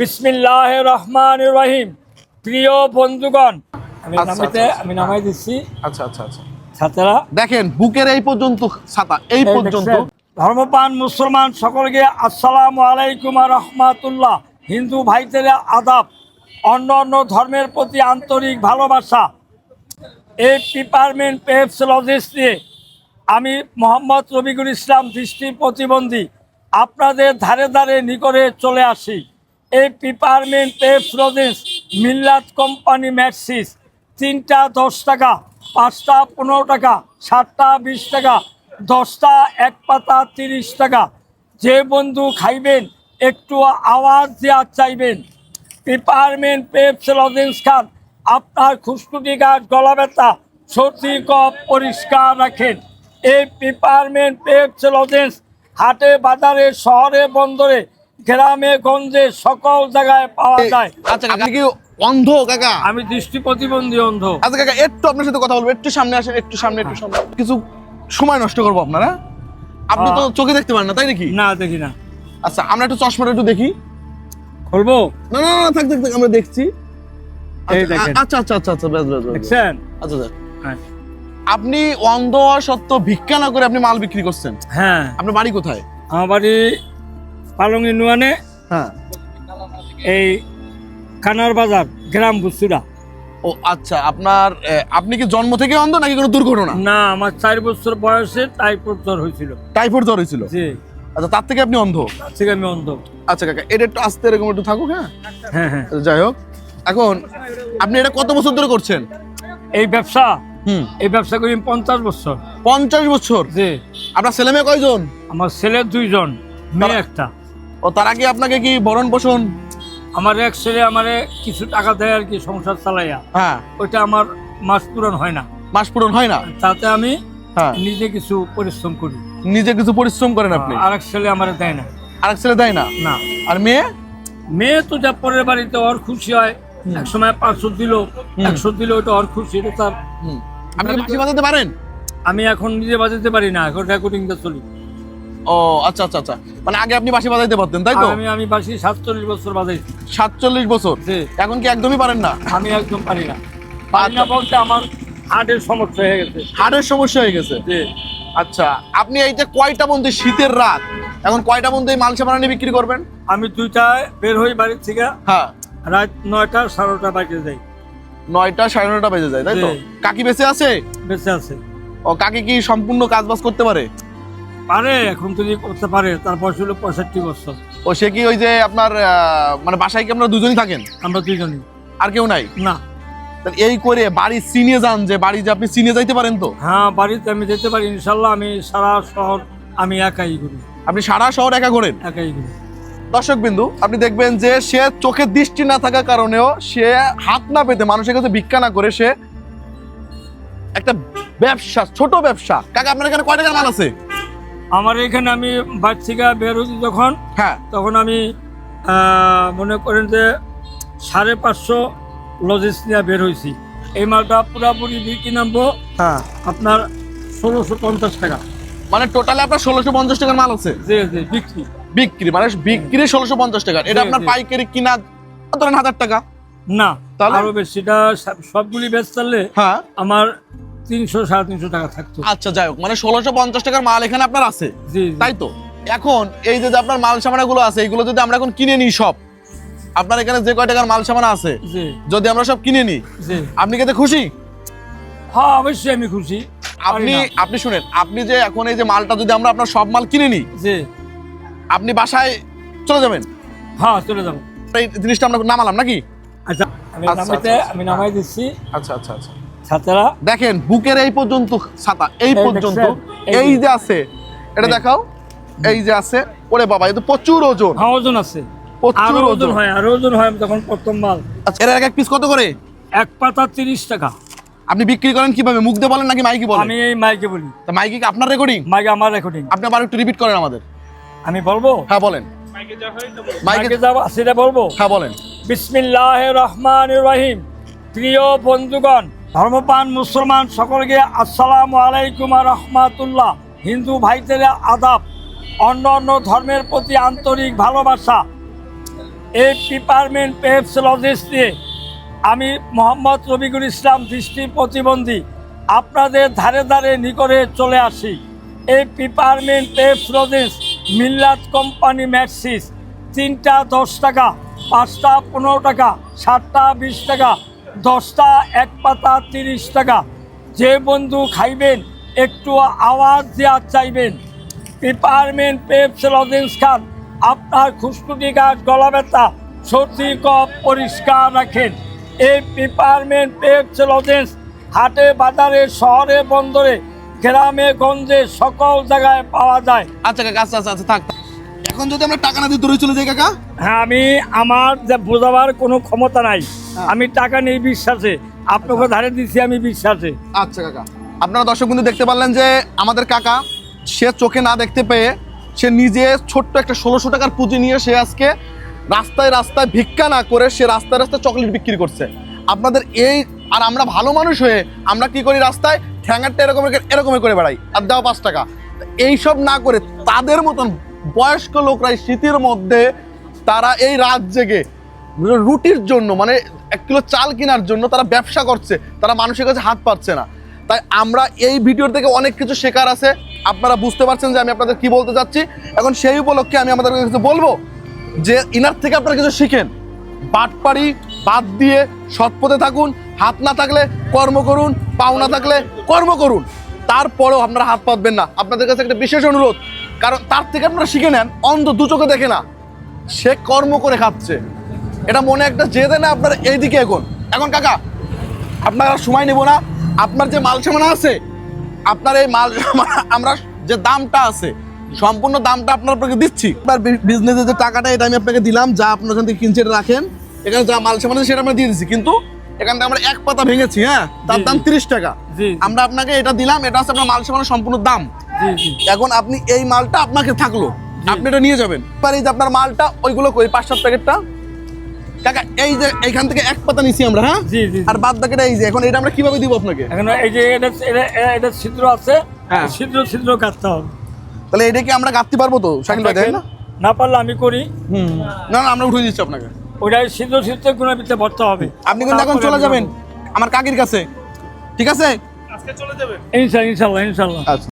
বিসমিল্লাহির রহমানির রহিম। প্রিয় বন্ধুগণ, আমি নামাই দিচ্ছি। আচ্ছা আচ্ছা আচ্ছা, ছাত্ররা দেখেন বুকের এই পর্যন্ত ছাতা, এই পর্যন্ত। ধর্মপ্রাণ মুসলমান সকলকে আসসালামু আলাইকুম ওয়া রাহমাতুল্লাহ। হিন্দু ভাইদের আদাব, অন্য অন্য ধর্মের প্রতি আন্তরিক ভালোবাসা। এই পিপারমেন্ট পেপস লজিস্ট নিয়ে আমি মোহাম্মদ রবিকুল ইসলাম, দৃষ্টি প্রতিবন্ধী, আপনাদের ধারে ধারে নিকটে চলে আসি। এই পিপারমেন্ট পেপস লজিস্ট মিল্লাত কোম্পানি ম্যাটসিস, 3টা 10 টাকা, 5টা 15 টাকা, 7টা 20 টাকা, 10টা 1 পাতা 30 টাকা। যে বন্ধু খাইবেন একটু আওয়াজ দেওয়া চাইবেন। পিপারমেন্ট পেপস লজেন্স খান, আপনার খুশকুটি গাছ, গলা ব্যথা, সর্দি কফ পরিষ্কার রাখেন। এই পিপারমেন্ট পেপস লজেন্স হাটে বাজারে, শহরে বন্দরে, গ্রামে গঞ্জে সকল জায়গায় পাওয়া যায়। আচ্ছা কাকা, আপনি কি অন্ধ কাকা? আমি দৃষ্টি প্রতিবন্ধী, অন্ধ। আচ্ছা কাকা, একটু আপনার সাথে কথা বলবো, একটু সামনে আসেন, একটু সামনে, একটু সামনে। কিছু সময় নষ্ট করবো আপনারা, আপনি তো চোখে দেখতে পারেন না, তাই নাকি? না, দেখি না। আচ্ছা, আমরা একটু চশমাটা একটু দেখি। খুলবো? না না না, থাক থাক থাক, আমরা দেখছি। এই দেখেন। আচ্ছা আচ্ছা আচ্ছা আচ্ছা, বেশ বেশ বেশ। দেখছেন? আচ্ছা আচ্ছা, হ্যাঁ আপনি অন্ধ হওয়া সত্ত্বেও ভিক্ষা না করে আপনি মাল বিক্রি করছেন। হ্যাঁ। আপনার বাড়ি কোথায়? আমার বাড়ি পালংই নুয়ানে, হ্যাঁ। এই কানার বাজার, গ্রাম বুসুরা। ও আচ্ছা, আপনি কি জন্ম থেকে অন্ধ নাকি কোনো দুর্ঘটনা? না, আমার 4 বছর বয়সে টাইফয়েড জ্বর হয়েছিল। টাইফয়েড জ্বর হয়েছিল? জি। আচ্ছা, তার থেকে আপনি অন্ধ? তার থেকে আমি অন্ধ। আচ্ছা কাকা, এটা একটু আস্তে এরকম একটু থাকুক। হ্যাঁ হ্যাঁ হ্যাঁ। আচ্ছা, যাই হোক, এখন আপনি এটা কত বছর ধরে করছেন? এই ব্যবসা হুম, এই ব্যবসা করি 50 বছর। 50 বছর? জি। আপনার ছেলে মেয়ে কয়জন? আমার ছেলে 2 জন, মেয়ে একটা। ও, তারা কি আপনাকে কি ভরণ পোষণ? আমার এক ছেলে আমারে কিছু টাকা দেয় আর কি, সংসার চালাইয়া। হ্যাঁ। ওইটা আমার মাস পূরণ হয় না, মাস পূরণ হয় না? তাতে আমি হ্যাঁ, নিজে কিছু পরিশ্রম করি। নিজে কিছু পরিশ্রম করেন আপনি? আর এক ছেলে আমারে দেয় না। আরেক ছেলে দেয় না? না। আর মেয়ে? মেয়ে তো যা পরের বাড়িতে, ওর খুশি হয়। এক সময় 500 দিল, 100 দিল, ওটা ওর খুশি। এটা তার। আপনি বাঁশি বাজাতে পারেন? আমি এখন নিজে বাজাতে পারি না, এখন রেকর্ডিংটা চলি। ও আচ্ছা আচ্ছা আচ্ছা, মানে আগে আপনি বাঁশি বাজাইতে পারতেন, তাই তো? আমি বাসি 47 বছর বাজাইছি। 47 বছর? জি। এখন কি একদমই পারেন না? আমি একদম পারি না। পারি না বলতে আমার হার্টের সমস্যা হয়ে গেছে। হার্টের সমস্যা হয়ে গেছে? জি। আচ্ছা, আপনি এইটা কয়টা বন্ধু, শীতের রাত, এখন কয়টা বন্ধু এই মাল সামানা নিয়ে বিক্রি করবেন? আমি 2টায় বের হই বাড়ির থেকে, হ্যাঁ। রাত 9টা 9:30 বাজে যাই। 9টা 9:30 বেজে যায়, তাই তো? জি। কাকি বেঁচে আছে? বেঁচে আছে। ও, কাকি কি সম্পূর্ণ কাজ বাজ করতে পারে? পারে, এখন যদি করতে পারে। তার বয়স হলো 65 বছর। ও, সে কি ওই যে আপনার মানে বাসায় কি আপনারা দুজনই থাকেন? আমরা 2জনই। আর কেউ নাই? না। তাহলে এই করে বাড়ি চিনে যান, যে বাড়ি যে আপনি চিনে যাইতে পারেন তো? হ্যাঁ, বাড়িতে আমি যেতে পারি ইনশাল্লাহ। আমি সারা শহর আমি একাই করি। আপনি সারা শহর একা করেন? একাই করি। দর্শক বিন্দু, আপনি দেখবেন যে সে চোখের দৃষ্টি না থাকার কারণেও, সে হাত না পেতে, মানুষের কাছে ভিক্ষা না করে, সে একটা ব্যবসা, ছোট ব্যবসা। কাকা, আপনার এখানে কয় টাকার মাল আছে? আমার এখানে আমি বাড়ি থেকে বের হচ্ছি যখন, হ্যাঁ। তখন আমি মনে করেন যে 550 লজেস নিয়ে বের হয়েছি। এই মালটা পুরাপুরি বিক্রি নামবো হ্যাঁ। আপনার 1650 টাকা। মানে টোটালে আপনার 1650 টাকার মাল আছে? জি জি, বিক্রি। বিক্রি মানে বিক্রি 1650 টাকা। এটা জি, আপনার জি। পাইকারি কিনা ধরেন 1000 টাকা? না, তাহলে? আরো বেশি। এটা সবগুলি বেচলে হ্যাঁ। আমার 300-350 টাকা থাকতো। আচ্ছা, যাই হোক, মানে 1650 টাকার মাল এখানে আপনার আছে, জি জি। তাই তো? এখন এই যে আপনার মাল সামানাগুলো আছে, এইগুলো যদি আমরা এখন কিনে নিই সব, আপনার এখানে যে কয় টাকার মাল সামানা আছে, জি যদি আমরা সব কিনে নিই, জি। আপনি কি এতে খুশি? হ্যাঁ, অবশ্যই আমি খুশি। আপনি শুনেন, আপনি যে এখন এই যে মালটা যদি আমরা আপনার সব মাল কিনে নিই, জি। আপনি বাসায় চলে যাবেন? হ্যাঁ, চলে যাবো। এই জিনিসটা আমরা নামালাম নাকি? আচ্ছা, আচ্ছা, আমি নামাই দিচ্ছি। আচ্ছা আচ্ছা আচ্ছা, ছাত্ররা দেখেন বুকের এই পর্যন্ত ছাতা, এই পর্যন্ত, দেখছেন? এই যে আছে, এটা দেখাও, এই যে আছে। ওরে বাবা, এটা প্রচুর ওজন। হ্যাঁ, ওজন আছে। প্রচুর আরো ওজন। ওজন হয়, আরো ওজন হয় তখন প্রথম মাল। আচ্ছা, এর এক পিস কত করে? 1 পাতা 30 টাকা। আপনি বিক্রি করেন কিভাবে, মুখ দিয়ে বলেন নাকি মাইকে বলেন? আমি এই মাইকে বলি। তা মাইকে কি আপনার রেকর্ডিং? মাইকে আমার রেকর্ডিং। আপনি আবার একটু রিপিট করেন আমাদের। আমি বলবো? হ্যাঁ বলেন। মাইকে যাবো সেটা বলবো? হ্যাঁ বলেন। বিসমিল্লাহির রহমানির রহিম। প্রিয় বন্ধুগণ, ধর্মপ্রাণ মুসলমান সকলকে আসসালামু আলাইকুম ওয়া রাহমাতুল্লাহ। হিন্দু ভাইদের আদাব, অন্য অন্য ধর্মের প্রতি আন্তরিক ভালোবাসা। এই পিপারমেন্ট পেপস লজেন্স নিয়ে আমি মোহাম্মদ রবিকুল ইসলাম দৃষ্টি প্রতিবন্ধী আপনাদের ধারে ধারে নিকটে চলে আসি। এই পিপারমেন্ট পেপস লজেন্স মিল্লাত কোম্পানি ম্যাটসিস 3টা 10 টাকা, 5টা 15 টাকা, 7টা 20 টাকা, 10টা 1 পাতা 30 টাকা। যে বন্ধু খাইবেন একটু আওয়াজ দেওয়া চাইবেন। পিপারমেন্ট পেপস লজেন্স খান, আপনার খুশকুটি গাছ, গলা ব্যথা, সর্দি কফ পরিষ্কার রাখেন। এই পিপারমেন্ট পেপস লজেন্স হাটে বাজারে শহরে বন্দরে গ্রামে গঞ্জে সকল জায়গায় পাওয়া যায়। আচ্ছা কাকা, আচ্ছা আচ্ছা আচ্ছা, থাক থাক। এখন যদি আমরা টাকা না দিয়ে দূরে চলে যাই কাকা? হ্যাঁ, আমার যে বোঝাবার কোনো ক্ষমতা নাই। আমি টাকা নেই বিশ্বাসে, আপনাকে ধারে দিচ্ছি আমি বিশ্বাসে। আচ্ছা কাকা, আপনারা দর্শক বন্ধু দেখতে পারলেন যে আমাদের কাকা সে চোখে না দেখতে পেয়ে সে নিজে ছোট্ট একটা 1600 টাকার পুঁজি নিয়ে সে আজকে রাস্তায় রাস্তায় ভিক্ষা না করে সে রাস্তায় রাস্তায় চকলেট বিক্রি করছে। আপনাদের এই আর আমরা ভালো মানুষ হয়ে আমরা কি করি, রাস্তায় ঠ্যাঙ্গারটা এরকমই করে বেড়াই আর দাও 5 টাকা। এইসব না করে তাদের মতন বয়স্ক লোকরা এই শীতের মধ্যে তারা এই রাত জেগে রুটির জন্য মানে 1 কিলো চাল কেনার জন্য তারা ব্যবসা করছে, তারা মানুষের কাছে হাত পাচ্ছে না। তাই আমরা এই ভিডিওর থেকে অনেক কিছু শেখার আছে। আপনারা বুঝতে পারছেন যে আমি আপনাদের কি বলতে চাচ্ছি। এখন সেই উপলক্ষে আমি আমাদের কাছে বলবো যে ইনার থেকে আপনারা কিছু শিখেন। বাটপাড়ি বাদ দিয়ে সৎ পথে থাকুন, হাত না থাকলে কর্ম করুন, পাও না থাকলে কর্ম করুন। তারপরেও আপনারা হাত পাতবেন না। আপনাদের কাছে একটা বিশেষ অনুরোধ, কারণ তার থেকে আপনারা শিখে নেন। অন্ধ দু চোখে দেখে না, সে কর্ম করে খাচ্ছে, এটা মনে একটা জেদে না আপনারা এইদিকে এখন। এখন কাকা আপনারা সময় নেব না, আপনার যে মাল সামান আছে আপনার এই মাল আমরা যে দামটা আছে সম্পূর্ণ দামটা আপনাকে দিচ্ছি। আপনার বিজনেসের যে টাকাটা এটা আমি আপনাকে দিলাম, যা আপনার ওখান থেকে কিনছে এটা রাখেন, এখানে যা মাল সামান আছে সেটা আমরা দিয়ে দিচ্ছি। কিন্তু এখান থেকে আমরা 1 পাতা ভেঙেছি, হ্যাঁ, তার দাম 30 টাকা। আমরা আপনাকে এটা দিলাম, এটা হচ্ছে আপনার মাল সামানের সম্পূর্ণ দাম। এখন আপনি এই মালটা আপনাকে থাকলো, আপনি এটা নিয়ে যাবেন। এবার এই যে আপনার মালটা ওইগুলো কই 5-7 প্যাকেটটা কাকা, এই যে এইখান থেকে 1 পাতা নিছি আমরা, হ্যাঁ, আর বাদ বাকিটা এই যে এখন এটা আমরা কিভাবে দিব আপনাকে? এখন এই যে এটা ছিদ্র আছে, হ্যাঁ, ছিদ্র কাটতে হবে। তাহলে এটা কি আমরা কাটতে পারবো তো শাকিল ভাই? তাই না? না পারলে আমি করি। না না, আমরা উঠে দিচ্ছি আপনাকে। ওইটাই ছিদ্র গুণের ভিতরে ভরতে হবে। আপনি কিন্তু এখন চলে যাবেন আমার কাকির কাছে, ঠিক আছে? ইনশাল্লাহ। আচ্ছা।